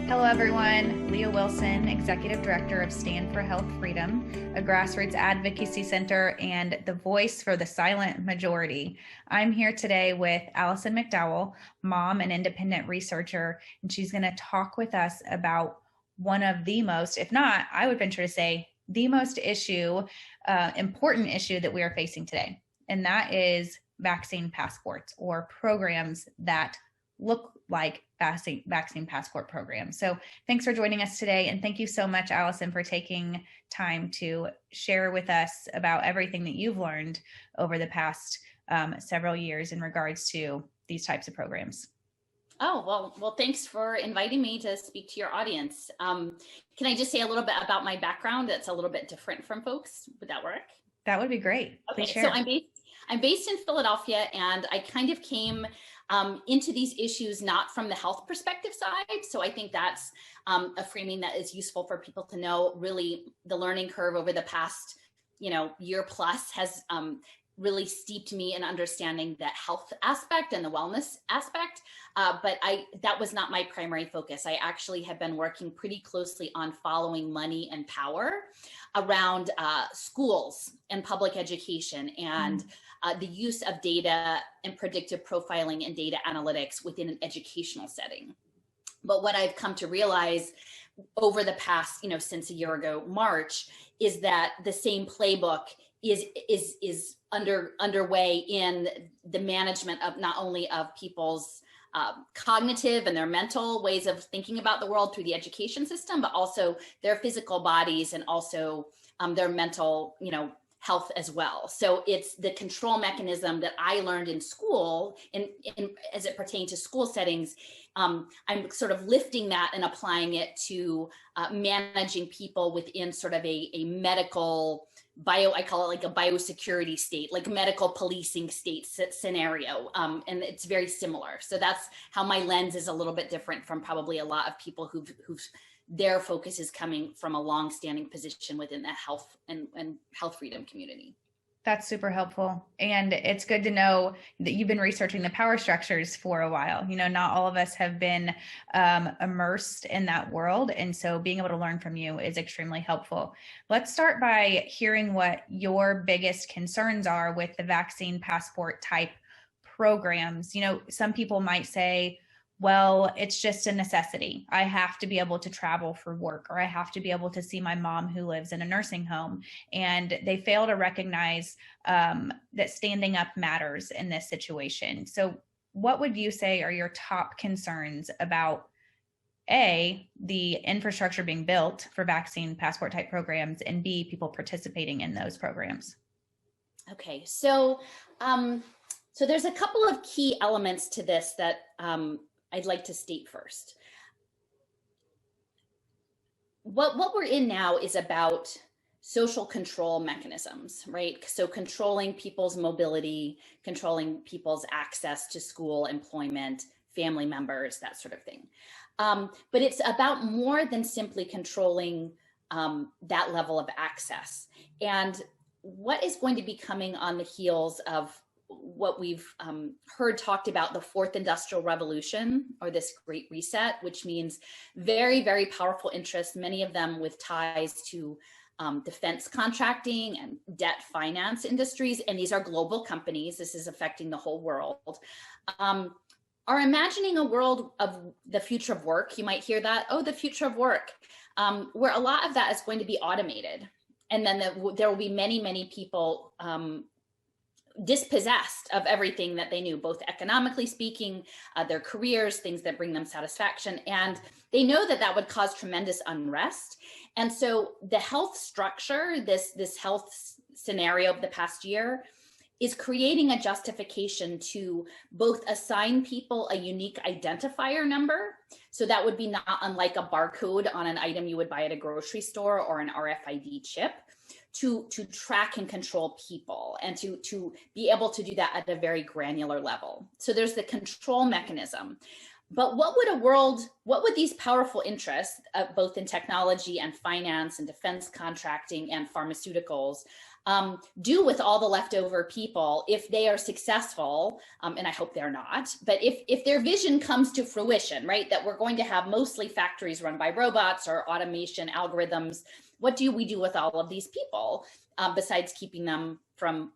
Hello, everyone. Leah Wilson, Executive Director of Stand for Health Freedom, a grassroots advocacy center and the voice for the silent majority. I'm here today with Alison McDowell, mom and independent researcher, and she's going to talk with us about one of the most, if not, I would venture to say, the most important issue that we are facing today, and that is vaccine passports or programs that look like vaccine passport programs. So thanks for joining us today. And thank you so much, Alison, for taking time to share with us about everything that you've learned over the past several years in regards to these types of programs. Oh, well, thanks for inviting me to speak to your audience. Can I just say a little bit about my background that's a little bit different from folks? Would that work? That would be great. Okay, so I'm based in Philadelphia, and I kind of came into these issues not from the health perspective side. So I think that's a framing that is useful for people to know. Really, the learning curve over the past, year plus has really steeped me in understanding that health aspect and the wellness aspect. But that was not my primary focus. I actually have been working pretty closely on following money and power around schools and public education and the use of data and predictive profiling and data analytics within an educational setting. But what I've come to realize over the past, since a year ago, March, is that the same playbook is underway in the management of not only of people's cognitive and their mental ways of thinking about the world through the education system, but also their physical bodies and also their mental, health as well. So it's the control mechanism that I learned in school, in as it pertained to school settings. I'm sort of lifting that and applying it to managing people within sort of a medical I call it like a biosecurity state, like medical policing state scenario. And it's very similar. So that's how my lens is a little bit different from probably a lot of people who've their focus is coming from a long-standing position within the health and health freedom community. That's super helpful. And it's good to know that you've been researching the power structures for a while. Not all of us have been immersed in that world. And so being able to learn from you is extremely helpful. Let's start by hearing what your biggest concerns are with the vaccine passport type programs. Some people might say, well, it's just a necessity. I have to be able to travel for work, or I have to be able to see my mom who lives in a nursing home. And they fail to recognize that standing up matters in this situation. So what would you say are your top concerns about A, the infrastructure being built for vaccine passport type programs, and B, people participating in those programs? Okay, so there's a couple of key elements to this that I'd like to state first. What we're in now is about social control mechanisms, right? So controlling people's mobility, controlling people's access to school, employment, family members, that sort of thing. But it's about more than simply controlling that level of access. And what is going to be coming on the heels of what we've heard talked about, the fourth industrial revolution, or this great reset, which means very, very powerful interests, many of them with ties to defense contracting and debt finance industries. And these are global companies. This is affecting the whole world. Are imagining a world of the future of work. You might hear that, the future of work, where a lot of that is going to be automated. And then there will be many, many people dispossessed of everything that they knew, both economically speaking, their careers, things that bring them satisfaction. And they know that would cause tremendous unrest. And so the health structure, this health scenario of the past year, is creating a justification to both assign people a unique identifier number. So that would be not unlike a barcode on an item you would buy at a grocery store, or an RFID chip, to track and control people, and to be able to do that at a very granular level. So there's the control mechanism. But what would these powerful interests, both in technology and finance and defense contracting and pharmaceuticals, do with all the leftover people if they are successful, and I hope they're not, but if their vision comes to fruition, right, that we're going to have mostly factories run by robots or automation algorithms, what do we do with all of these people besides keeping them from,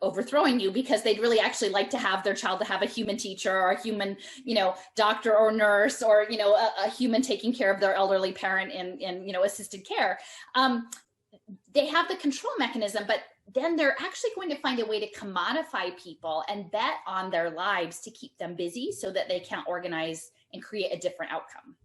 overthrowing you, because they'd really actually like to have their child to have a human teacher or a human, doctor or nurse, or, a human taking care of their elderly parent in assisted care. They have the control mechanism, but then they're actually going to find a way to commodify people and bet on their lives to keep them busy so that they can't organize and create a different outcome.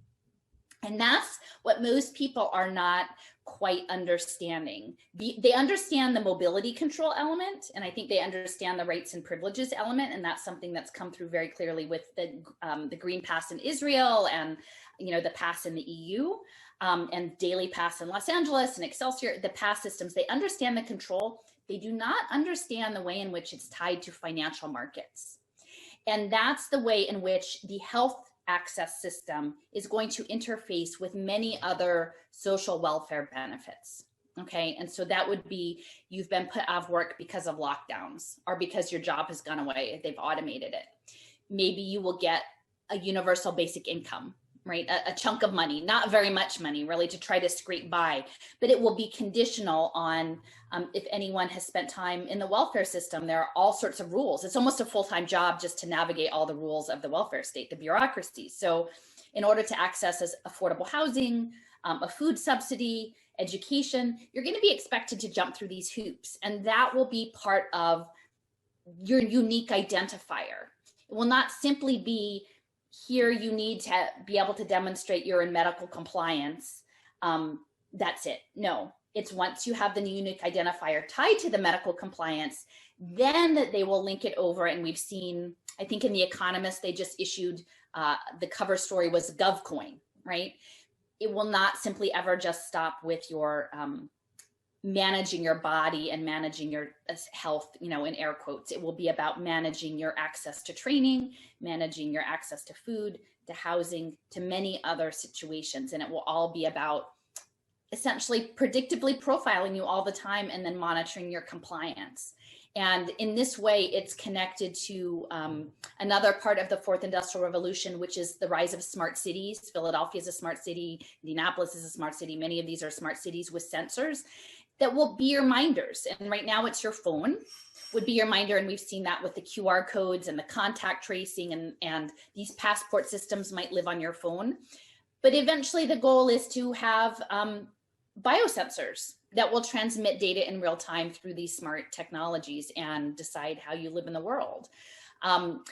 And that's what most people are not quite understanding. They understand the mobility control element, and I think they understand the rights and privileges element, and that's something that's come through very clearly with the Green Pass in Israel and the pass in the EU. And Daily Pass in Los Angeles and Excelsior, the pass systems, they understand the control. They do not understand the way in which it's tied to financial markets. And that's the way in which the health access system is going to interface with many other social welfare benefits. Okay, and so that would be, you've been put out of work because of lockdowns or because your job has gone away, they've automated it. Maybe you will get a universal basic income, right? A chunk of money, not very much money really to try to scrape by, but it will be conditional on if anyone has spent time in the welfare system. There are all sorts of rules. It's almost a full-time job just to navigate all the rules of the welfare state, the bureaucracy. So in order to access affordable housing, a food subsidy, education, you're going to be expected to jump through these hoops. And that will be part of your unique identifier. It will not simply be, here you need to be able to demonstrate you're in medical compliance. That's it. No, it's once you have the unique identifier tied to the medical compliance, then that they will link it over. And we've seen, I think in The Economist, they just issued, the cover story was GovCoin, right? It will not simply ever just stop with your managing your body and managing your health, in air quotes. It will be about managing your access to training, managing your access to food, to housing, to many other situations. And it will all be about essentially predictably profiling you all the time and then monitoring your compliance. And in this way, it's connected to another part of the fourth industrial revolution, which is the rise of smart cities. Philadelphia is a smart city. Indianapolis is a smart city. Many of these are smart cities with sensors that will be your minders. And right now it's your phone would be your minder. And we've seen that with the QR codes and the contact tracing, and these passport systems might live on your phone. But eventually the goal is to have biosensors that will transmit data in real time through these smart technologies and decide how you live in the world.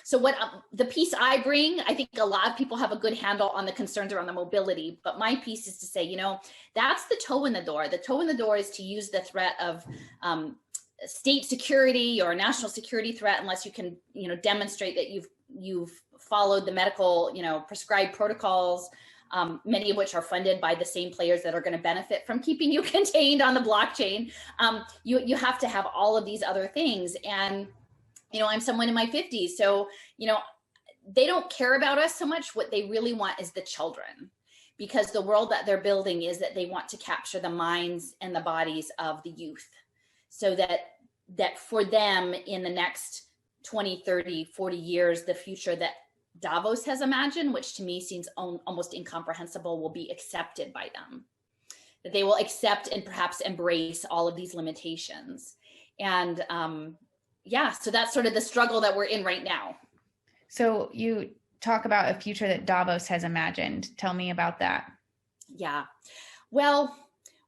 So what the piece I bring, I think a lot of people have a good handle on the concerns around the mobility, but my piece is to say, that's the toe in the door. The toe in the door is to use the threat of state security or national security threat, unless you can, demonstrate that you've followed the medical, prescribed protocols, many of which are funded by the same players that are going to benefit from keeping you contained on the blockchain. You have to have all of these other things. And I'm someone in my 50s, so, they don't care about us so much. What they really want is the children, because the world that they're building is that they want to capture the minds and the bodies of the youth, so that for them in the next 20, 30, 40 years, the future that Davos has imagined, which to me seems almost incomprehensible, will be accepted by them, that they will accept and perhaps embrace all of these limitations. And, so that's sort of the struggle that we're in right now. So you talk about a future that Davos has imagined. Tell me about that. Yeah. Well,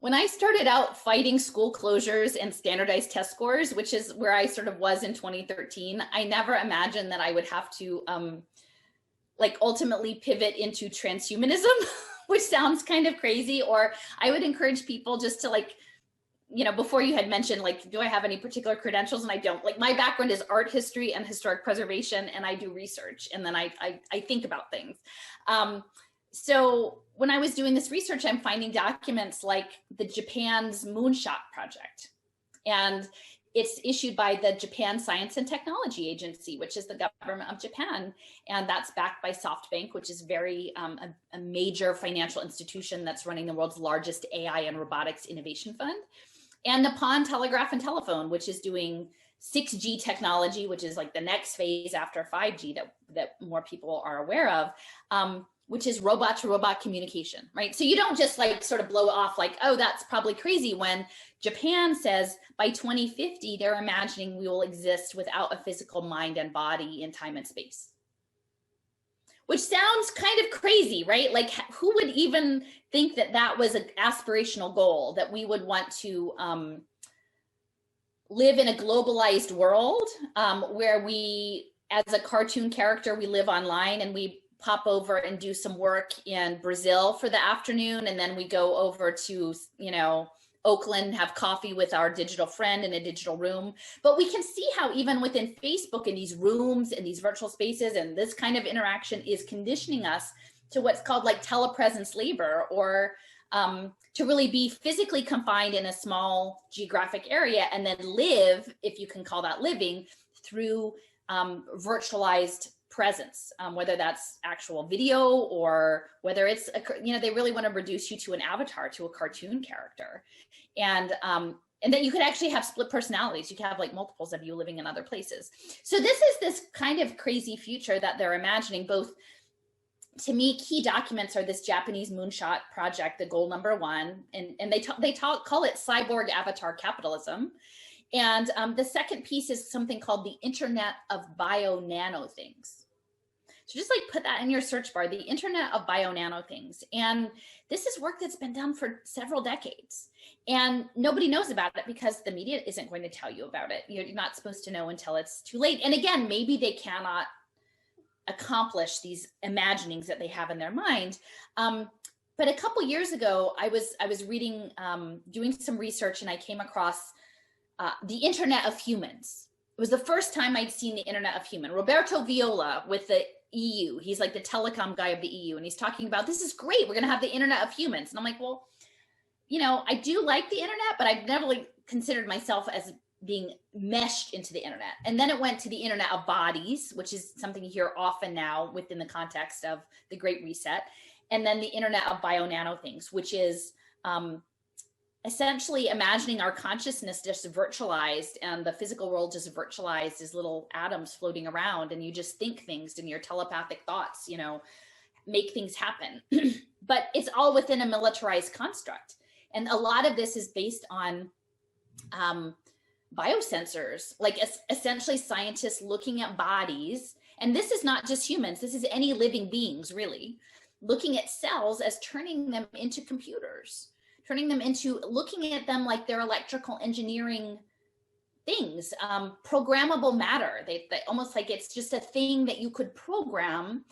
when I started out fighting school closures and standardized test scores, which is where I sort of was in 2013, I never imagined that I would have to ultimately pivot into transhumanism, which sounds kind of crazy. Or I would encourage people just to before you had mentioned, do I have any particular credentials? And I don't. My background is art history and historic preservation, and I do research, and then I think about things. So when I was doing this research, I'm finding documents like the Japan's moonshot project, and it's issued by the Japan Science and Technology Agency, which is the government of Japan. And that's backed by SoftBank, which is very a major financial institution that's running the world's largest AI and robotics innovation fund. and Nippon Telegraph and Telephone, which is doing 6G technology, which is like the next phase after 5G that more people are aware of, which is robot to robot communication, right? So you don't just like sort of blow it off like, oh, that's probably crazy, when Japan says by 2050, they're imagining we will exist without a physical mind and body in time and space. Which sounds kind of crazy, right? Like, who would even think that that was an aspirational goal, that we would want to live in a globalized world where we, as a cartoon character, we live online and we pop over and do some work in Brazil for the afternoon, and then we go over to, you know, Oakland, have coffee with our digital friend in a digital room. But we can see how even within Facebook and these rooms and these virtual spaces and this kind of interaction is conditioning us to what's called like telepresence labor, or to really be physically confined in a small geographic area and then live, if you can call that living, through virtualized presence, whether that's actual video or whether it's, you know, they really want to reduce you to an avatar, to a cartoon character. And then you could actually have split personalities. You can have like multiples of you living in other places. So this is this kind of crazy future that they're imagining. Both, to me, key documents are this Japanese moonshot project, the goal number 1, and they call it cyborg avatar capitalism. And the second piece is something called the Internet of Bio-Nano Things. So just like put that in your search bar, the Internet of Bio-Nano Things. And this is work that's been done for several decades. And nobody knows about it because the media isn't going to tell you about it. You're not supposed to know until it's too late. And again, maybe they cannot accomplish these imaginings that they have in their mind. But a couple years ago, I was reading, doing some research, and I came across the Internet of Humans. It was the first time I'd seen the Internet of Human. Roberto Viola with the EU, he's like the telecom guy of the EU, and he's talking about, this is great, we're gonna have the Internet of Humans. And I'm like, well, you know, I do like the internet, but I've never really considered myself as being meshed into the internet. And then it went to the Internet of Bodies, which is something you hear often now within the context of the Great Reset. And then the Internet of Bio-Nano Things, which is essentially imagining our consciousness just virtualized and the physical world just virtualized as little atoms floating around, and you just think things and your telepathic thoughts, you know, make things happen. But it's all within a militarized construct. And a lot of this is based on biosensors, like essentially scientists looking at bodies. And this is not just humans, this is any living beings, really, looking at cells as turning them into computers, turning them into, looking at them like they're electrical engineering things, programmable matter. They almost like it's just a thing that you could program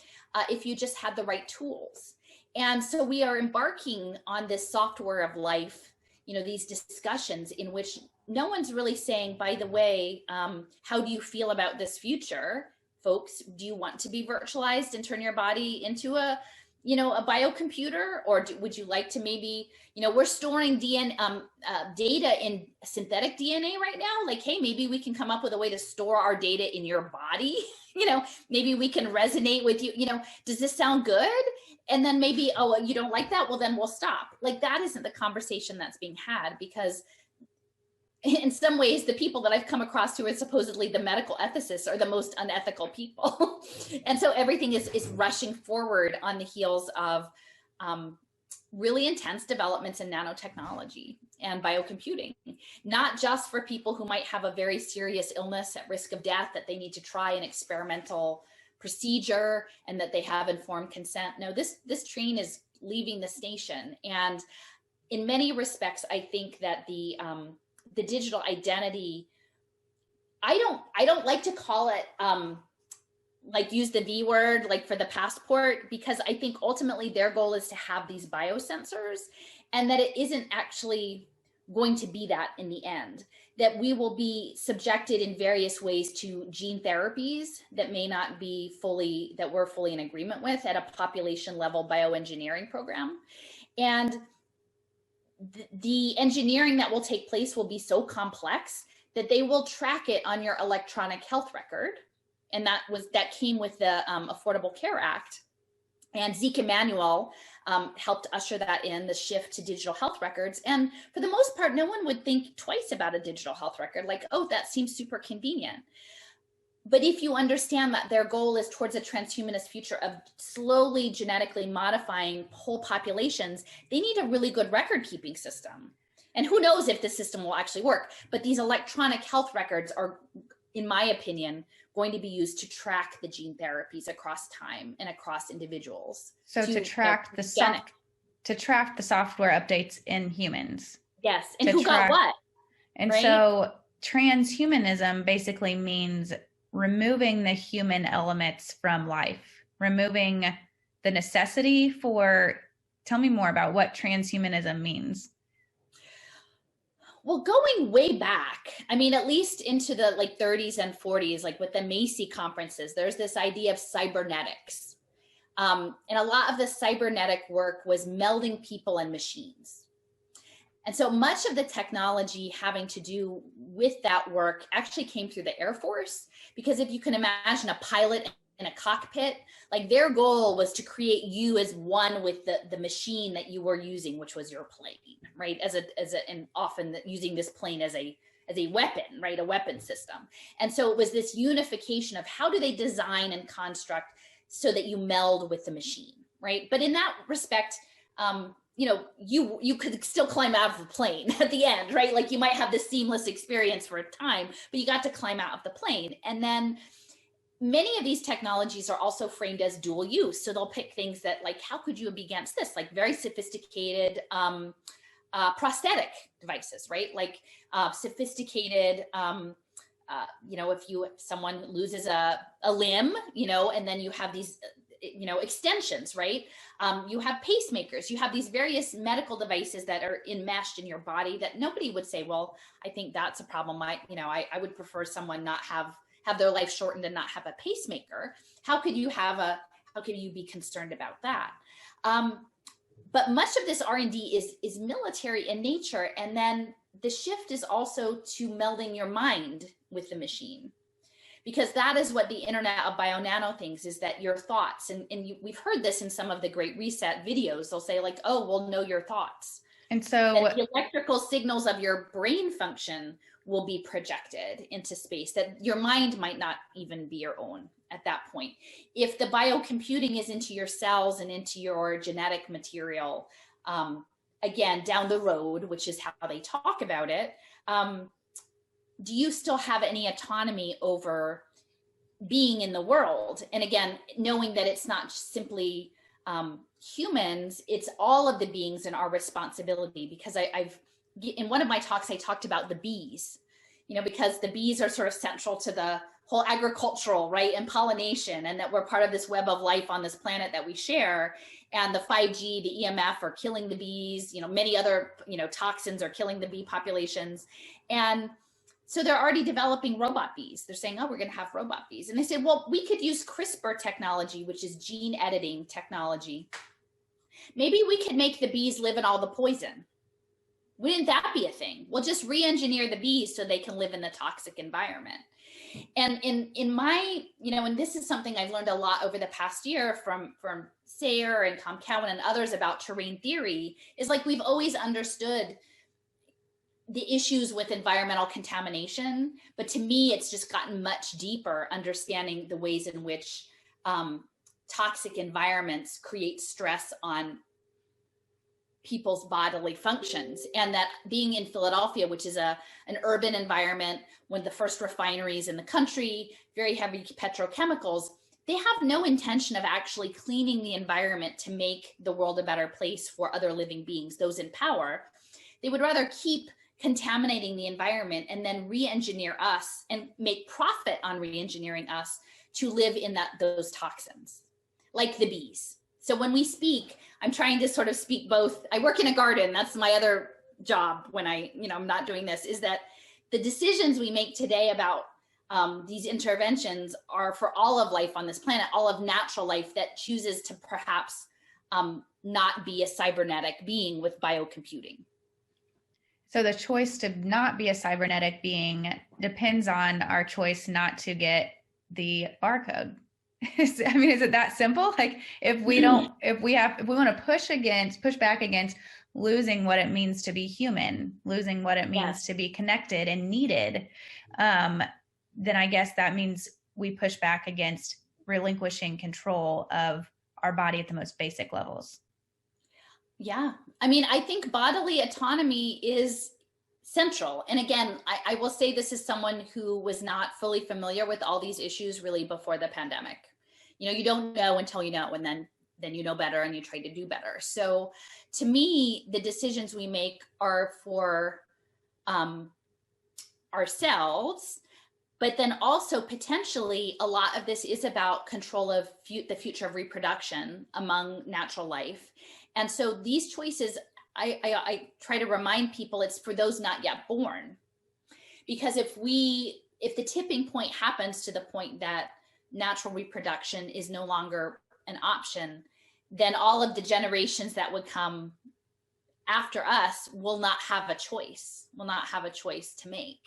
if you just had the right tools. And so we are embarking on this software of life, you know, these discussions in which no one's really saying, by the way, how do you feel about this future, folks? Do you want to be virtualized and turn your body into a, you know, a biocomputer? Or would you like to maybe, you know, we're storing data in synthetic DNA right now. Like, hey, maybe we can come up with a way to store our data in your body. You know, maybe we can resonate with you. You know, does this sound good? And then maybe, oh, you don't like that? Well, then we'll stop. Like, that isn't the conversation that's being had, because in some ways, the people that I've come across who are supposedly the medical ethicists are the most unethical people. And so everything is rushing forward on the heels of really intense developments in nanotechnology and biocomputing, not just for people who might have a very serious illness at risk of death that they need to try an experimental procedure and that they have informed consent. No, this train is leaving the station. And in many respects, I think that the digital identity, I don't like to call it like use the V word, like for the passport, because I think ultimately their goal is to have these biosensors, and that it isn't actually going to be that in the end, that we will be subjected in various ways to gene therapies that may not be fully, that we're fully in agreement with at a population level bioengineering program. And the engineering that will take place will be so complex that they will track it on your electronic health record. And that came with the Affordable Care Act, And Zeke Emanuel helped usher that in, the shift to digital health records. And for the most part, no one would think twice about a digital health record, like, oh, that seems super convenient. But if you understand that their goal is towards a transhumanist future of slowly genetically modifying whole populations, they need a really good record keeping system. And who knows if this system will actually work. But these electronic health records are, in my opinion, going to be used to track the gene therapies across time and across individuals. So to track the software updates in humans. Yes, and who got what? And right? So transhumanism basically means removing the human elements from life, removing the necessity for, tell me more about what transhumanism means. Well, going way back, I mean, at least into the 30s and 40s, like with the Macy conferences, there's this idea of cybernetics. And a lot of the cybernetic work was melding people and machines. And so much of the technology having to do with that work actually came through the Air Force, because if you can imagine a pilot in a cockpit, like their goal was to create you as one with the machine that you were using, which was your plane, right? And often using this plane as a weapon, right? A weapon system. And so it was this unification of how do they design and construct so that you meld with the machine, right? But in that respect, you could still climb out of the plane at the end, right? Like you might have this seamless experience for a time, but you got to climb out of the plane. And then many of these technologies are also framed as dual use. So they'll pick things that, like, how could you be against this? Like very sophisticated prosthetic devices, right? Like sophisticated, if someone loses a limb, and then you have these, extensions, right? You have pacemakers, you have these various medical devices that are enmeshed in your body that nobody would say, well, I think that's a problem. I would prefer someone not have their life shortened and not have a pacemaker. How could you be concerned about that? But much of this R&D is military in nature. And then the shift is also to melding your mind with the machine, because that is what the Internet of Bio-Nano thinks, is that your thoughts, and we've heard this in some of the Great Reset videos, they'll say like, oh, we'll know your thoughts. And so that the electrical signals of your brain function will be projected into space, that your mind might not even be your own at that point. If the biocomputing is into your cells and into your genetic material, again, down the road, which is how they talk about it, do you still have any autonomy over being in the world? And again, knowing that it's not simply humans, it's all of the beings and our responsibility. Because in one of my talks, I talked about the bees, because the bees are sort of central to the whole agricultural, right, and pollination, and that we're part of this web of life on this planet that we share. And the 5G, the EMF are killing the bees, many other, toxins are killing the bee populations. And so they're already developing robot bees. They're saying, oh, we're going to have robot bees. And they said, well, we could use CRISPR technology, which is gene editing technology. Maybe we could make the bees live in all the poison. Wouldn't that be a thing? We'll just re-engineer the bees so they can live in the toxic environment. And in my, and this is something I've learned a lot over the past year from Sayer and Tom Cowan and others about terrain theory, is like we've always understood the issues with environmental contamination, but to me, it's just gotten much deeper, understanding the ways in which toxic environments create stress on people's bodily functions. And that being in Philadelphia, which is an urban environment, one of the first refineries in the country, very heavy petrochemicals, they have no intention of actually cleaning the environment to make the world a better place for other living beings, those in power. They would rather keep contaminating the environment and then re-engineer us and make profit on re-engineering us to live in those toxins, like the bees. So when we speak, I'm trying to sort of speak both. I work in a garden. That's my other job when I'm not doing this, is that the decisions we make today about these interventions are for all of life on this planet, all of natural life that chooses to perhaps not be a cybernetic being with biocomputing. So the choice to not be a cybernetic being depends on our choice not to get the barcode. I mean, is it that simple? Like if we want to push back against losing what it means to be human, losing what it means to be connected and needed, then I guess that means we push back against relinquishing control of our body at the most basic levels. Yeah. I mean, I think bodily autonomy is central. And again, I will say this is someone who was not fully familiar with all these issues really before the pandemic. You know, you don't know until you know, and then you know better and you try to do better. So to me, the decisions we make are for ourselves, but then also potentially a lot of this is about control of the future of reproduction among natural life. And so these choices, I try to remind people it's for those not yet born. Because if the tipping point happens to the point that natural reproduction is no longer an option, then all of the generations that would come after us will not have a choice to make.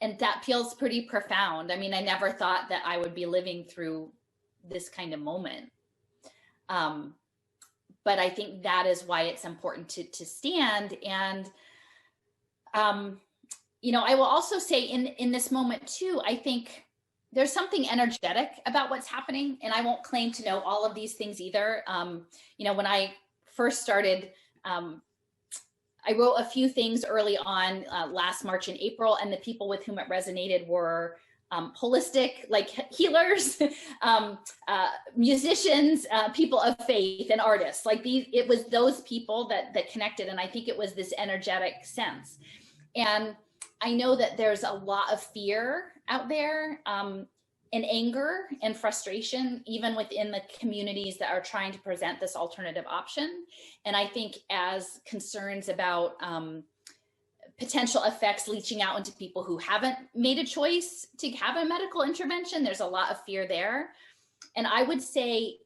And that feels pretty profound. I mean, I never thought that I would be living through this kind of moment. But I think that is why it's important to stand. And, you know, I will also say in this moment too, I think there's something energetic about what's happening. And I won't claim to know all of these things either. You know, when I first started, I wrote a few things early on last March and April, and the people with whom it resonated were holistic, like healers, musicians, people of faith, and artists. Like it was those people that connected, and I think it was this energetic sense. And I know that there's a lot of fear out there, and anger and frustration, even within the communities that are trying to present this alternative option. And I think as concerns about potential effects leaching out into people who haven't made a choice to have a medical intervention, there's a lot of fear there. And I would say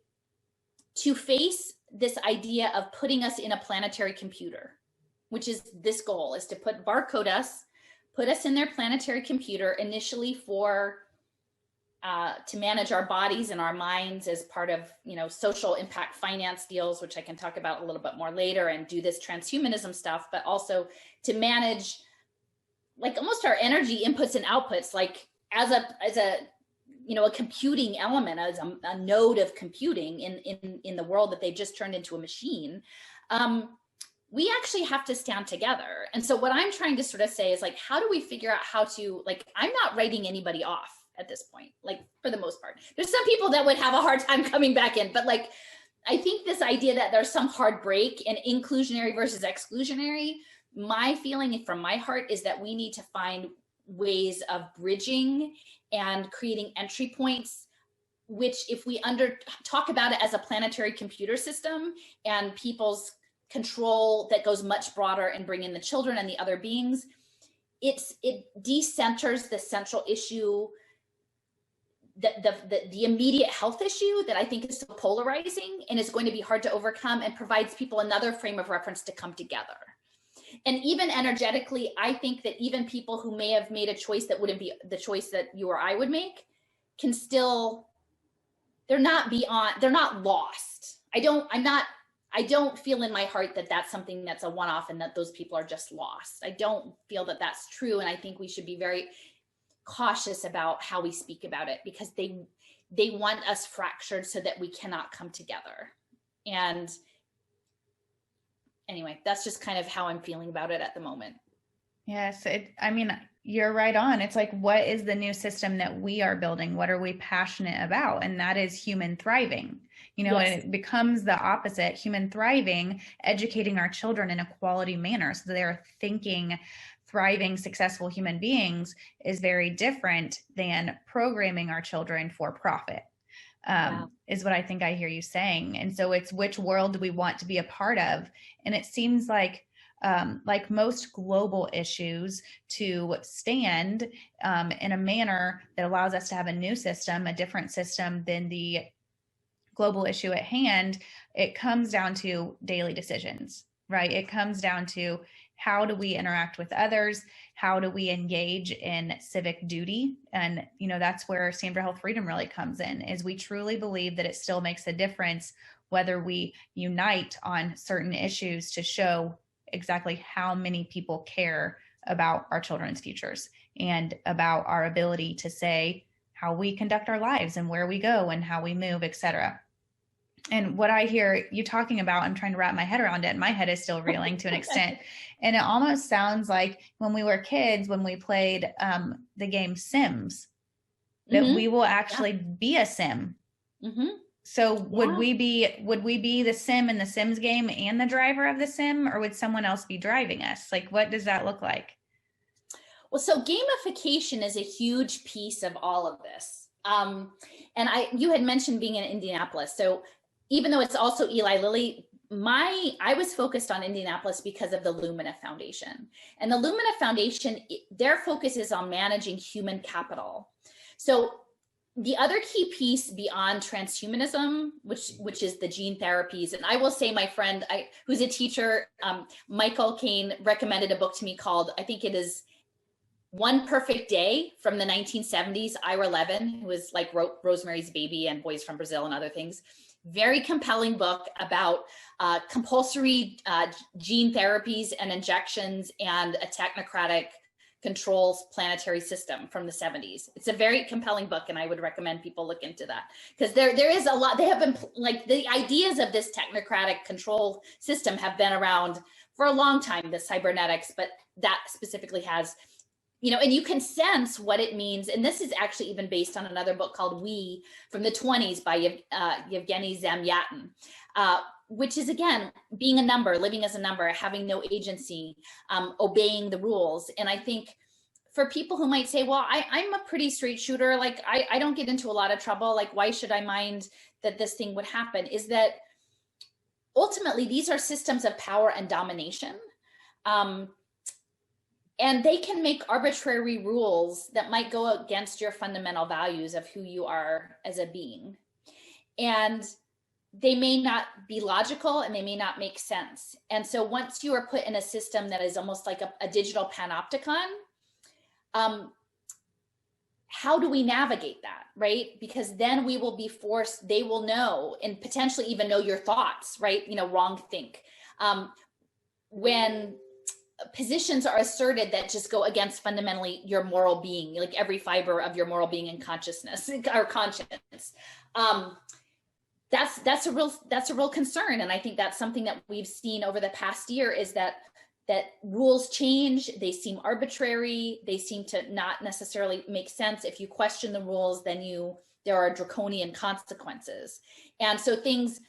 to face this idea of putting us in a planetary computer, which is this goal, is to put us in their planetary computer initially for to manage our bodies and our minds as part of, you know, social impact finance deals, which I can talk about a little bit more later, and do this transhumanism stuff, but also to manage like almost our energy inputs and outputs, like as a you know, a computing element, as a node of computing in the world that they've just turned into a machine. We actually have to stand together. And so what I'm trying to sort of say is like, how do we figure out how to, like, I'm not writing anybody off at this point, like for the most part. There's some people that would have a hard time coming back in, but like, I think this idea that there's some hard break in inclusionary versus exclusionary, my feeling from my heart is that we need to find ways of bridging and creating entry points, which if we talk about it as a planetary computer system and people's control that goes much broader and bring in the children and the other beings, it decenters the central issue, the immediate health issue that I think is so polarizing and is going to be hard to overcome, and provides people another frame of reference to come together. And even energetically, I think that even people who may have made a choice that wouldn't be the choice that you or I would make can still, they're not lost. I don't feel in my heart that that's something that's a one-off and that those people are just lost. I don't feel that that's true. And I think we should be very cautious about how we speak about it, because they want us fractured so that we cannot come together. And anyway, that's just kind of how I'm feeling about it at the moment. Yes. I mean, you're right on. It's like, what is the new system that we are building? What are we passionate about? And that is human thriving. You know, yes. And it becomes the opposite, human thriving, educating our children in a quality manner so they're thinking thriving, successful human beings is very different than programming our children for profit, is what I think I hear you saying. And so it's, which world do we want to be a part of? And it seems like most global issues, to stand in a manner that allows us to have a new system, a different system than the global issue at hand, it comes down to daily decisions, right? It comes down to, how do we interact with others? How do we engage in civic duty? And, that's where Stand for Health Freedom really comes in, is we truly believe that it still makes a difference whether we unite on certain issues to show exactly how many people care about our children's futures and about our ability to say how we conduct our lives and where we go and how we move, etc. And what I hear you talking about, I'm trying to wrap my head around it, and my head is still reeling to an extent. And it almost sounds like when we were kids, when we played the game Sims, that we will actually be a Sim. So would we be the Sim in the Sims game and the driver of the Sim, or would someone else be driving us? Like, what does that look like? Well, so gamification is a huge piece of all of this. And you had mentioned being in Indianapolis. So even though it's also Eli Lilly, I was focused on Indianapolis because of the Lumina Foundation. And the Lumina Foundation, their focus is on managing human capital. So the other key piece beyond transhumanism, which is the gene therapies, and I will say my friend who's a teacher, Michael Caine, recommended a book to me called, I think it is One Perfect Day, from the 1970s, Ira Levin, who was like wrote Rosemary's Baby and Boys from Brazil and other things. Very compelling book about compulsory gene therapies and injections and a technocratic controls planetary system from the 70s. It's a very compelling book, and I would recommend people look into that, because there is a lot. They have been, like, the ideas of this technocratic control system have been around for a long time, the cybernetics, but that specifically has, and you can sense what it means. And this is actually even based on another book called We from the 20s by Yevgeny Zamyatin, which is, again, being a number, living as a number, having no agency, obeying the rules. And I think for people who might say, well, I'm a pretty straight shooter, like I don't get into a lot of trouble, like why should I mind that this thing would happen, is that ultimately these are systems of power and domination. And they can make arbitrary rules that might go against your fundamental values of who you are as a being. And they may not be logical, and they may not make sense. And so once you are put in a system that is almost like a digital panopticon, how do we navigate that, right? Because then we will be forced, they will know, and potentially even know your thoughts, right? Wrong think. When positions are asserted that just go against fundamentally your moral being, like every fiber of your moral being and consciousness or conscience, that's a real concern. And I think that's something that we've seen over the past year, is that rules change, they seem arbitrary, they seem to not necessarily make sense. If you question the rules, then there are draconian consequences. And so things,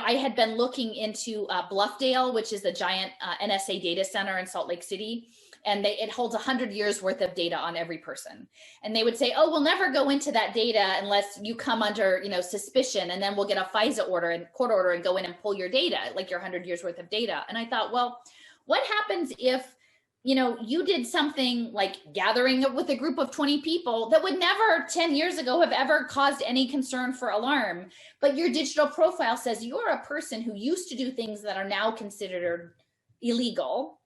I had been looking into Bluffdale, which is the giant NSA data center in Salt Lake City, and it holds 100 years worth of data on every person. And they would say, oh, we'll never go into that data unless you come under, suspicion, and then we'll get a FISA order and court order and go in and pull your data, like your 100 years worth of data. And I thought, well, what happens if, you did something like gathering with a group of 20 people that would never 10 years ago have ever caused any concern for alarm, but your digital profile says you're a person who used to do things that are now considered illegal.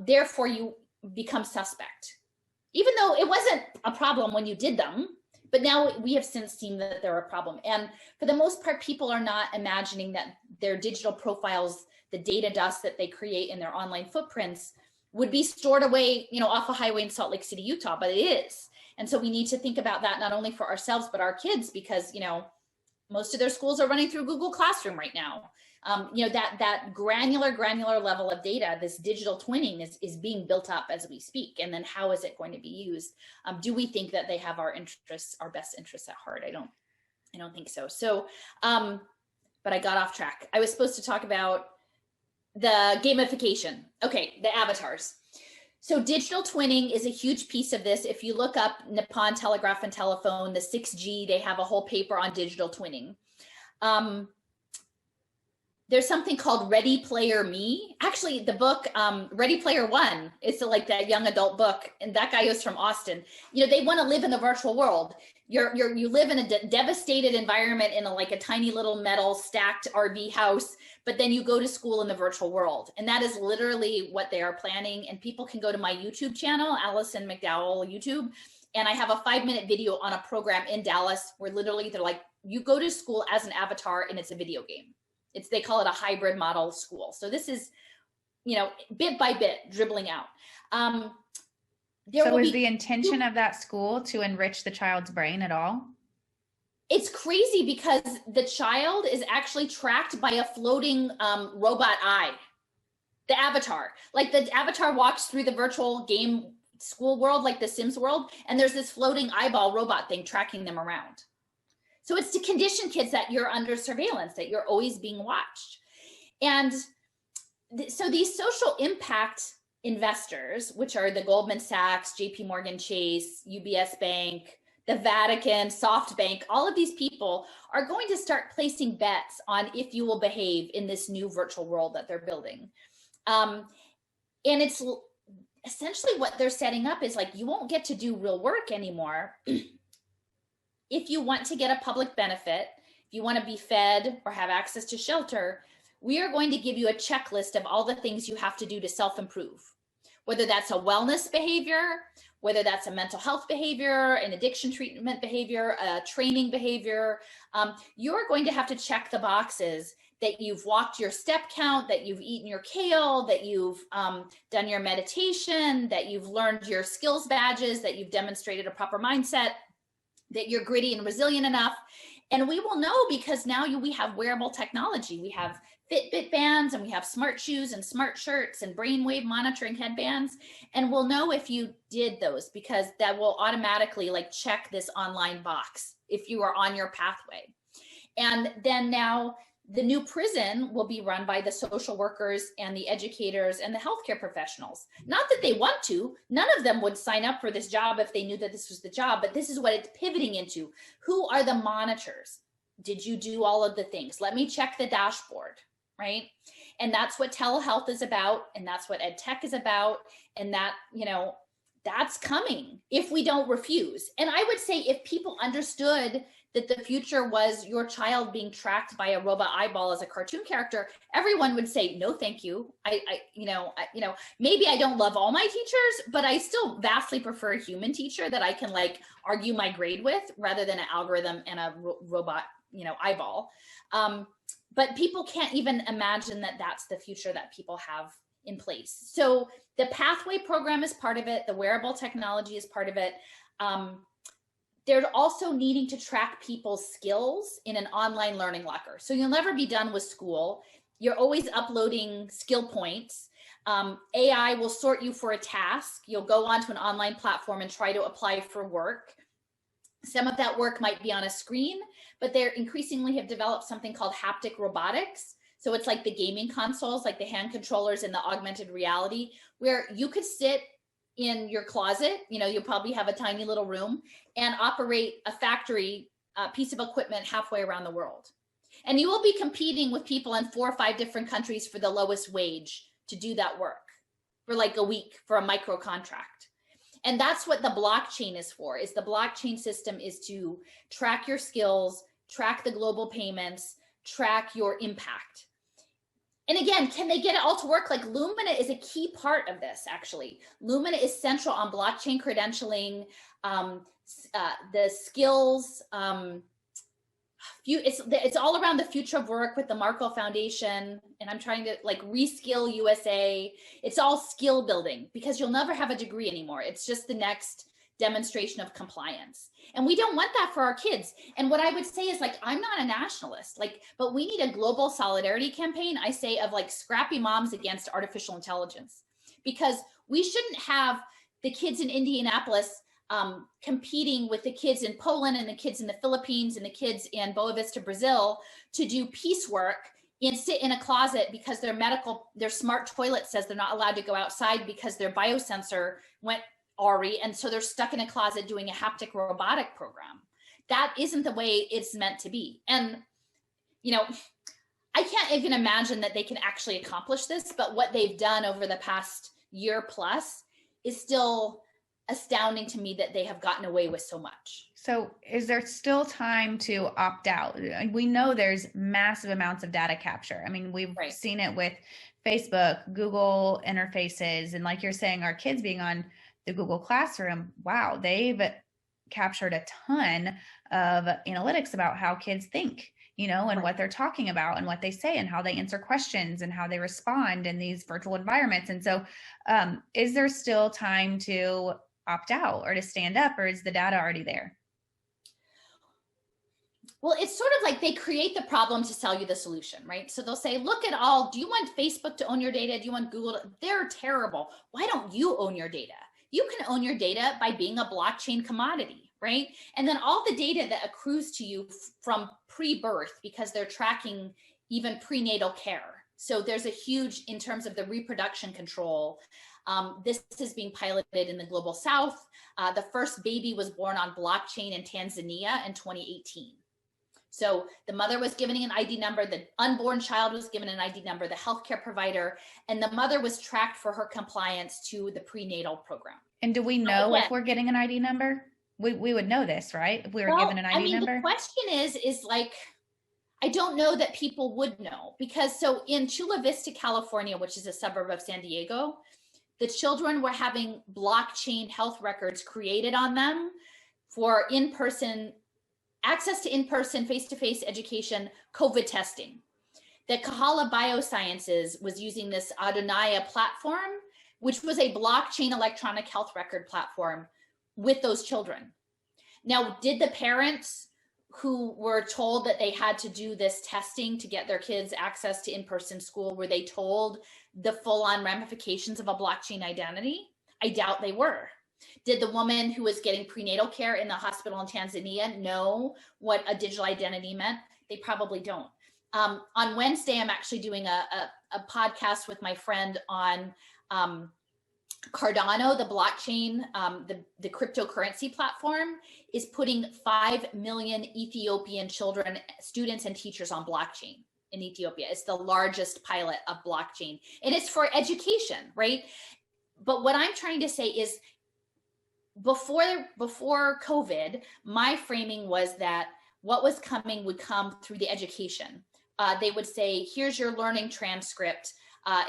Therefore you become suspect, even though it wasn't a problem when you did them, but now we have since seen that they're a problem. And for the most part, people are not imagining that their digital profiles, the data dust that they create in their online footprints, would be stored away, off a highway in Salt Lake City, Utah, but it is. And so we need to think about that not only for ourselves, but our kids, because, most of their schools are running through Google Classroom right now. That granular level of data, this digital twinning is being built up as we speak. And then how is it going to be used? Do we think that they have our best interests at heart? I don't think so. So, but I got off track. I was supposed to talk about the gamification. Okay, the avatars. So digital twinning is a huge piece of this. If you look up Nippon Telegraph and Telephone, the 6G, they have a whole paper on digital twinning. there's something called Ready Player Me. Actually, the book Ready Player One, it's like that young adult book, and that guy is from Austin. You know, they want to live in the virtual world. You live in a devastated environment in like a tiny little metal stacked RV house, but then you go to school in the virtual world, and that is literally what they are planning. And people can go to my YouTube channel, Alison McDowell YouTube, and I have a 5-minute video on a program in Dallas where literally they're like, you go to school as an avatar, and it's a video game. They call it a hybrid model school. So this is, you know, bit by bit dribbling out. So is the intention of that school to enrich the child's brain at all? It's crazy because the child is actually tracked by a floating robot eye, the avatar. Like the avatar walks through the virtual game school world, like the Sims world, and there's this floating eyeball robot thing tracking them around. So it's to condition kids that you're under surveillance, that you're always being watched. And so these social impact investors, which are the Goldman Sachs, JP Morgan Chase, UBS Bank, the Vatican, SoftBank, all of these people are going to start placing bets on if you will behave in this new virtual world that they're building. And it's essentially what they're setting up is like, you won't get to do real work anymore. If you want to get a public benefit, if you want to be fed or have access to shelter, we are going to give you a checklist of all the things you have to do to self-improve, whether that's a wellness behavior, whether that's a mental health behavior, an addiction treatment behavior, a training behavior. You're going to have to check the boxes that you've walked your step count, that you've eaten your kale, that you've done your meditation, that you've learned your skills badges, that you've demonstrated a proper mindset, that you're gritty and resilient enough. And we will know because now we have wearable technology. We have Fitbit bands, and we have smart shoes and smart shirts and brainwave monitoring headbands. And we'll know if you did those because that will automatically like check this online box if you are on your pathway. And then now the new prison will be run by the social workers and the educators and the healthcare professionals. Not that they want to, none of them would sign up for this job if they knew that this was the job, but this is what it's pivoting into. Who are the monitors? Did you do all of the things? Let me check the dashboard, right? And that's what telehealth is about. And that's what ed tech is about. And that, you know, that's coming if we don't refuse. And I would say if people understood that the future was your child being tracked by a robot eyeball as a cartoon character, everyone would say, no, thank you. Maybe I don't love all my teachers, but I still vastly prefer a human teacher that I can like argue my grade with rather than an algorithm and a robot, eyeball. But people can't even imagine that that's the future that people have in place. So the pathway program is part of it. The wearable technology is part of it. They're also needing to track people's skills in an online learning locker. So you'll never be done with school. You're always uploading skill points. AI will sort you for a task. You'll go onto an online platform and try to apply for work. Some of that work might be on a screen, but they increasingly have developed something called haptic robotics. So it's like the gaming consoles, like the hand controllers and the augmented reality, where you could sit in your closet, you'll probably have a tiny little room and operate a factory piece of equipment halfway around the world. And you will be competing with people in 4 or 5 different countries for the lowest wage to do that work for like a week for a micro contract. And that's what the blockchain is for, is the blockchain system is to track your skills, track the global payments, track your impact. And again, can they get it all to work? Like Lumina is a key part of this, actually. Lumina is central on blockchain credentialing, the skills. It's all around the future of work with the Marco Foundation. And I'm trying to like reskill USA. It's all skill building because you'll never have a degree anymore. It's just the next demonstration of compliance. And we don't want that for our kids. And what I would say is like, I'm not a nationalist, but we need a global solidarity campaign, I say, of like scrappy moms against artificial intelligence, because we shouldn't have the kids in Indianapolis competing with the kids in Poland and the kids in the Philippines and the kids in Boa Vista, Brazil to do piecework and sit in a closet because their smart toilet says they're not allowed to go outside because their biosensor went Ari, and so they're stuck in a closet doing a haptic robotic program. That isn't the way it's meant to be. And, I can't even imagine that they can actually accomplish this, but what they've done over the past year plus is still astounding to me, that they have gotten away with so much. So is there still time to opt out? We know there's massive amounts of data capture. I mean, we've seen it with Facebook, Google interfaces, and like you're saying, our kids being on the Google Classroom. Wow, they've captured a ton of analytics about how kids think, you know, and what they're talking about and what they say and how they answer questions and how they respond in these virtual environments. And so is there still time to opt out or to stand up, or is the data already there? Well, it's sort of like they create the problem to sell you the solution, right? So they'll say, look at all, do you want Facebook to own your data? Do you want Google they're terrible. Why don't you own your data? You can own your data by being a blockchain commodity, right? And then all the data that accrues to you from pre-birth, because they're tracking even prenatal care. So there's a huge, in terms of the reproduction control, this is being piloted in the global south. The first baby was born on blockchain in Tanzania in 2018. So the mother was given an ID number, the unborn child was given an ID number, the healthcare provider, and the mother was tracked for her compliance to the prenatal program. And do we know if we're getting an ID number? We would know this, right? If we were given an ID number? The question is like, I don't know that people would know, because so in Chula Vista, California, which is a suburb of San Diego, the children were having blockchain health records created on them for in-person access to in-person, face-to-face education, COVID testing. That Kahala Biosciences was using this Adonaya platform, which was a blockchain electronic health record platform with those children. Now, did the parents who were told that they had to do this testing to get their kids access to in-person school, were they told the full-on ramifications of a blockchain identity? I doubt they were. Did the woman who was getting prenatal care in the hospital in Tanzania know what a digital identity meant? They probably don't. On Wednesday, I'm actually doing a podcast with my friend on Cardano, the blockchain, the cryptocurrency platform is putting 5 million Ethiopian children, students, and teachers on blockchain in Ethiopia. It's the largest pilot of blockchain, and it's for education, right? But what I'm trying to say is, before COVID, my framing was that what was coming would come through the education. They would say, here's your learning transcript.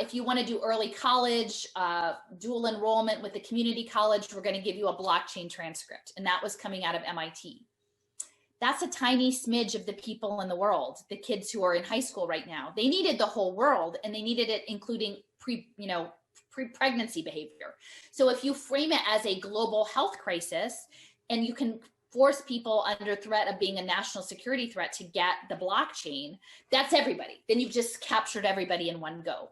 If you want to do early college, dual enrollment with the community college, we're going to give you a blockchain transcript. And that was coming out of MIT. That's a tiny smidge of the people in the world, the kids who are in high school right now. They needed the whole world, and they needed it including pre-pregnancy behavior. So if you frame it as a global health crisis, and you can force people under threat of being a national security threat to get the blockchain, that's everybody. Then you've just captured everybody in one go.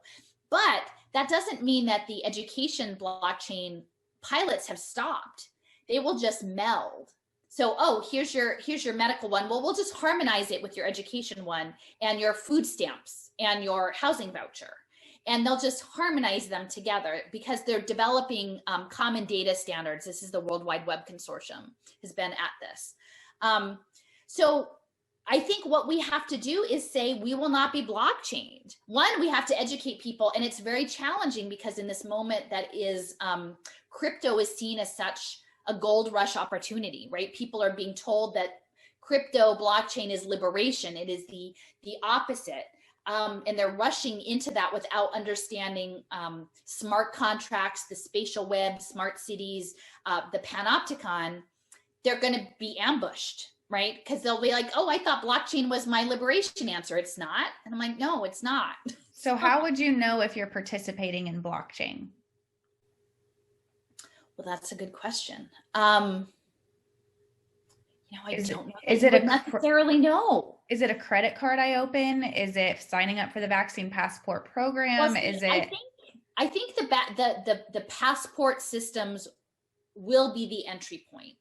But that doesn't mean that the education blockchain pilots have stopped. They will just meld. So, oh, here's your medical one. Well, we'll just harmonize it with your education one and your food stamps and your housing voucher. And they'll just harmonize them together because they're developing common data standards. This is the World Wide Web Consortium has been at this. So I think what we have to do is say we will not be blockchained. One, we have to educate people, and it's very challenging because in this moment that is crypto is seen as such a gold rush opportunity, right? People are being told that crypto blockchain is liberation. It is the opposite. And they're rushing into that without understanding smart contracts, the spatial web, smart cities, the panopticon. They're going to be ambushed, right? Because they'll be like, oh, I thought blockchain was my liberation answer. It's not. And I'm like, no, it's not. So how would you know if you're participating in blockchain? Well, that's a good question. I don't know. Is it necessarily know? Is it a credit card I open? Is it signing up for the vaccine passport program? Well, I think the passport systems will be the entry point.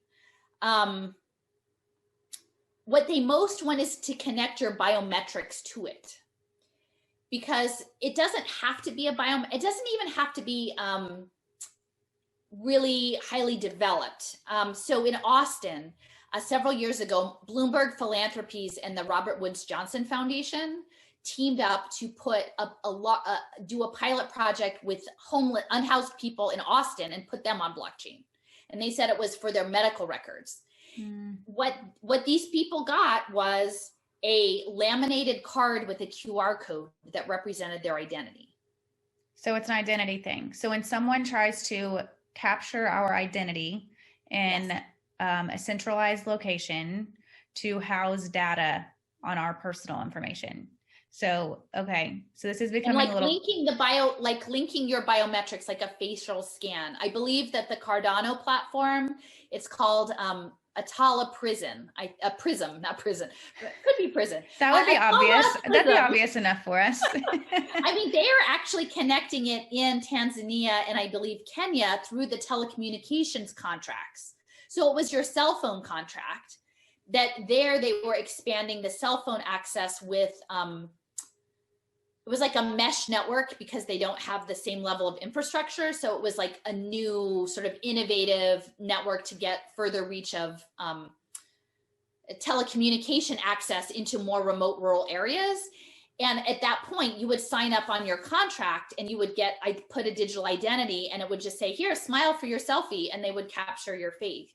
What they most want is to connect your biometrics to it, because it doesn't have to be it doesn't even have to be really highly developed. So in Austin, several years ago, Bloomberg Philanthropies and the Robert Woods Johnson Foundation teamed up to put do a pilot project with homeless, unhoused people in Austin and put them on blockchain. And they said it was for their medical records. What these people got was a laminated card with a QR code that represented their identity. So it's an identity thing. So when someone tries to capture our identity in a centralized location to house data on our personal information. So, okay. So this is becoming and like a little linking your biometrics, like a facial scan. I believe that the Cardano platform, it's called Atala Prism, not prison. Could be prison. That would be obvious. That'd be obvious enough for us. I mean, they are actually connecting it in Tanzania and I believe Kenya through the telecommunications contracts. So it was your cell phone contract that there they were expanding the cell phone access with, it was like a mesh network because they don't have the same level of infrastructure. So it was like a new sort of innovative network to get further reach of telecommunication access into more remote rural areas. And at that point, you would sign up on your contract and you would get, I put a digital identity and it would just say, here, smile for your selfie. And they would capture your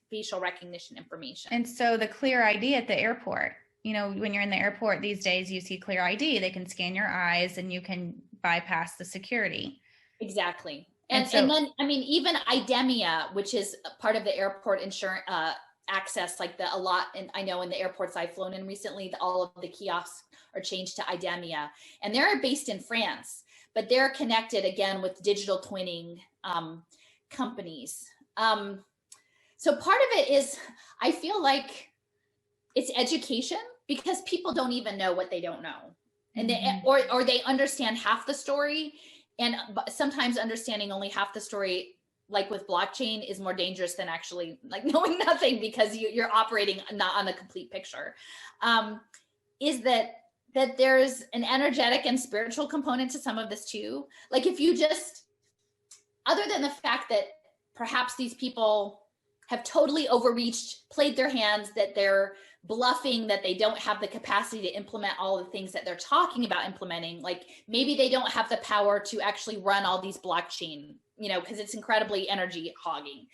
facial recognition information. And so the Clear ID at the airport, you know, when you're in the airport these days, you see Clear ID, they can scan your eyes and you can bypass the security. Exactly. And then, I mean, even IDEMIA, which is part of the airport insurance access, like and I know in the airports I've flown in recently, all of the kiosks are changed to IDEMIA, and they're based in France, but they're connected again with digital twinning companies. So part of it is, I feel like it's education because people don't even know what they don't know, and or they understand half the story, and sometimes understanding only half the story, like with blockchain, is more dangerous than actually like knowing nothing because you're operating not on a complete picture. Is that there's an energetic and spiritual component to some of this too. Like if you just, other than the fact that perhaps these people have totally overreached, played their hands, that they're bluffing, that they don't have the capacity to implement all the things that they're talking about implementing. Like maybe they don't have the power to actually run all these blockchain, you know, because it's incredibly energy hogging.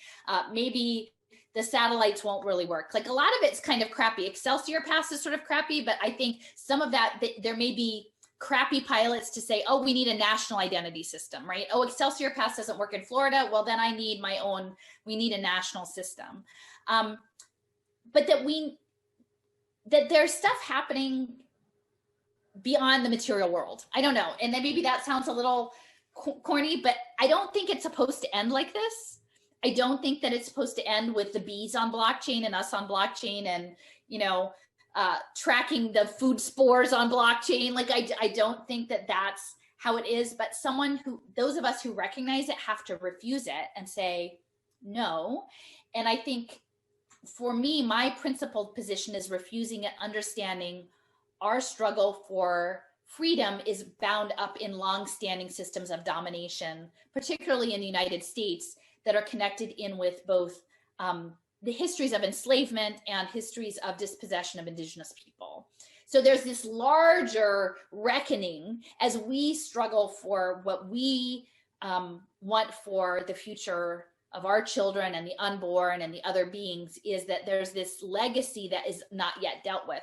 Maybe the satellites won't really work. Like a lot of it's kind of crappy. Excelsior Pass is sort of crappy, but I think some of that, there may be crappy pilots to say, oh, we need a national identity system, right? Oh, Excelsior Pass doesn't work in Florida. Well, then I need my own, we need a national system. But that there's stuff happening beyond the material world. I don't know. And then maybe that sounds a little corny, but I don't think it's supposed to end like this. I don't think that it's supposed to end with the bees on blockchain and us on blockchain and, you know, tracking the food spores on blockchain. Like, I don't think that that's how it is, but those of us who recognize it have to refuse it and say no. And I think for me, my principled position is refusing it, understanding our struggle for freedom is bound up in long-standing systems of domination, particularly in the United States, that are connected in with both the histories of enslavement and histories of dispossession of indigenous people. So there's this larger reckoning as we struggle for what we want for the future of our children and the unborn and the other beings, is that there's this legacy that is not yet dealt with.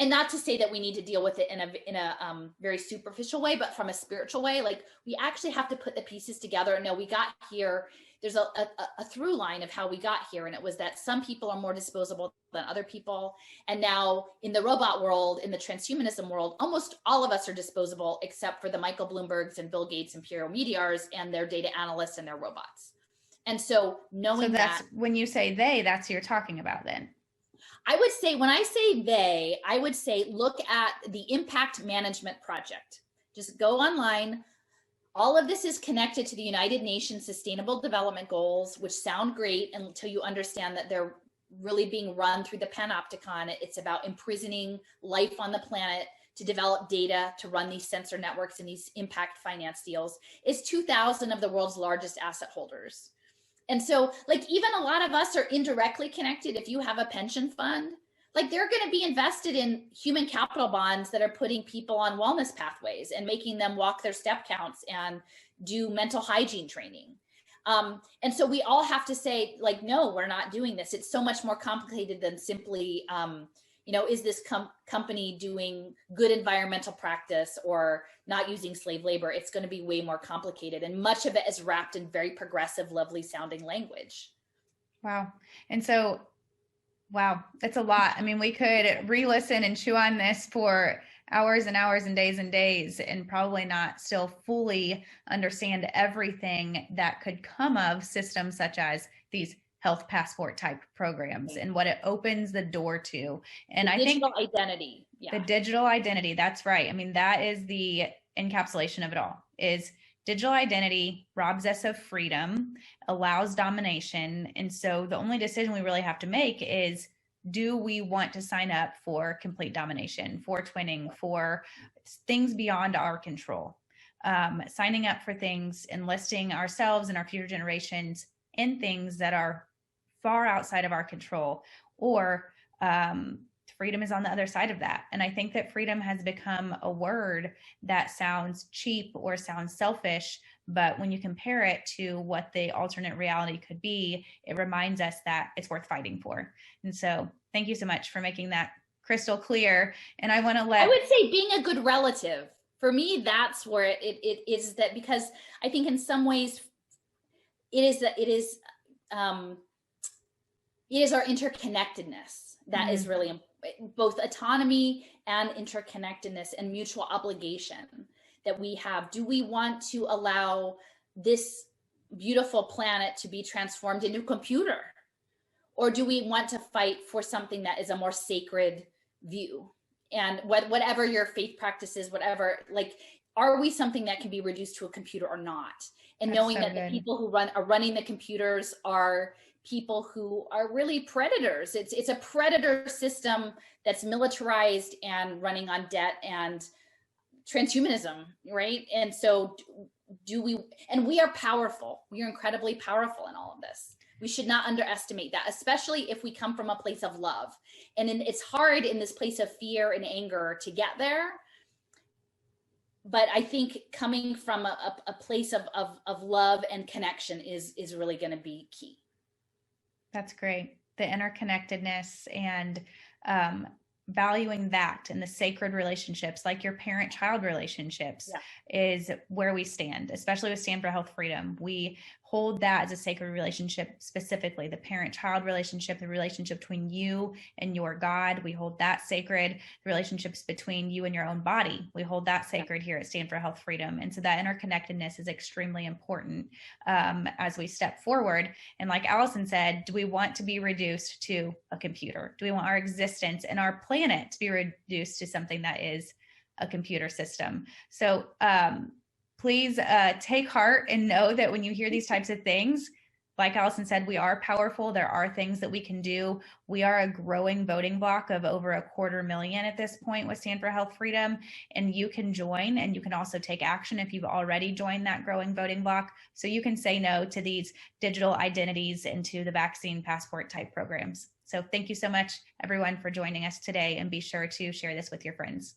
And not to say that we need to deal with it in a very superficial way, but from a spiritual way, like we actually have to put the pieces together and know we got here. There's a through line of how we got here. And it was that some people are more disposable than other people. And now in the robot world, in the transhumanism world, almost all of us are disposable, except for the Michael Bloombergs and Bill Gates and Piero Meteors and their data analysts and their robots. And so knowing that, when you say they, that's who you're talking about then. I would say, when I say they, I would say, look at the Impact Management Project. Just go online. All of this is connected to the United Nations Sustainable Development Goals, which sound great until you understand that they're really being run through the panopticon. It's about imprisoning life on the planet to develop data to run these sensor networks and these impact finance deals. It's 2,000 of the world's largest asset holders. And so, like, even a lot of us are indirectly connected. If you have a pension fund, like they're going to be invested in human capital bonds that are putting people on wellness pathways and making them walk their step counts and do mental hygiene training. And so we all have to say, like, no, we're not doing this. It's so much more complicated than simply, is this company doing good environmental practice or not using slave labor? It's going to be way more complicated. And much of it is wrapped in very progressive, lovely sounding language. Wow. And so, wow, that's a lot. I mean, we could re-listen and chew on this for hours and hours and days and probably not still fully understand everything that could come of systems such as these health passport type programs and what it opens the door to. And I think digital identity. The digital identity, that's right. I mean, that is the encapsulation of it all, is digital identity robs us of freedom, allows domination. And so the only decision we really have to make is, do we want to sign up for complete domination, for twinning, for things beyond our control? Signing up for things, enlisting ourselves and our future generations in things that are far outside of our control, or freedom is on the other side of that. And I think that freedom has become a word that sounds cheap or sounds selfish, but when you compare it to what the alternate reality could be, it reminds us that it's worth fighting for. And so thank you so much for making that crystal clear. And I want to I would say being a good relative, for me, that's where it is, that because I think in some ways it is our interconnectedness that is really both autonomy and interconnectedness and mutual obligation that we have. Do we want to allow this beautiful planet to be transformed into a computer? Or do we want to fight for something that is a more sacred view? And whatever your faith practice is, whatever, like, are we something that can be reduced to a computer or not? And knowing that the people who are running the computers are people who are really predators. It's a predator system that's militarized and running on debt and transhumanism, right? And so we are powerful. We are incredibly powerful in all of this. We should not underestimate that, especially if we come from a place of love. And it's hard in this place of fear and anger to get there. But I think coming from a place of love and connection is really going to be key. That's great. The interconnectedness and valuing that and the sacred relationships, like your parent-child relationships, is where we stand, especially with Stand for Health Freedom. We hold that as a sacred relationship, specifically the parent-child relationship, the relationship between you and your God. We hold that sacred. The relationships between you and your own body, we hold that sacred here at Stand for Health Freedom. And so that interconnectedness is extremely important as we step forward. And like Alison said, do we want to be reduced to a computer? Do we want our existence and our planet to be reduced to something that is a computer system? So please take heart and know that when you hear these types of things, like Alison said, we are powerful. There are things that we can do. We are a growing voting block of over 250,000 at this point with Stand for Health Freedom, and you can join, and you can also take action if you've already joined that growing voting block. So you can say no to these digital identities and to the vaccine passport type programs. So thank you so much, everyone, for joining us today, and be sure to share this with your friends.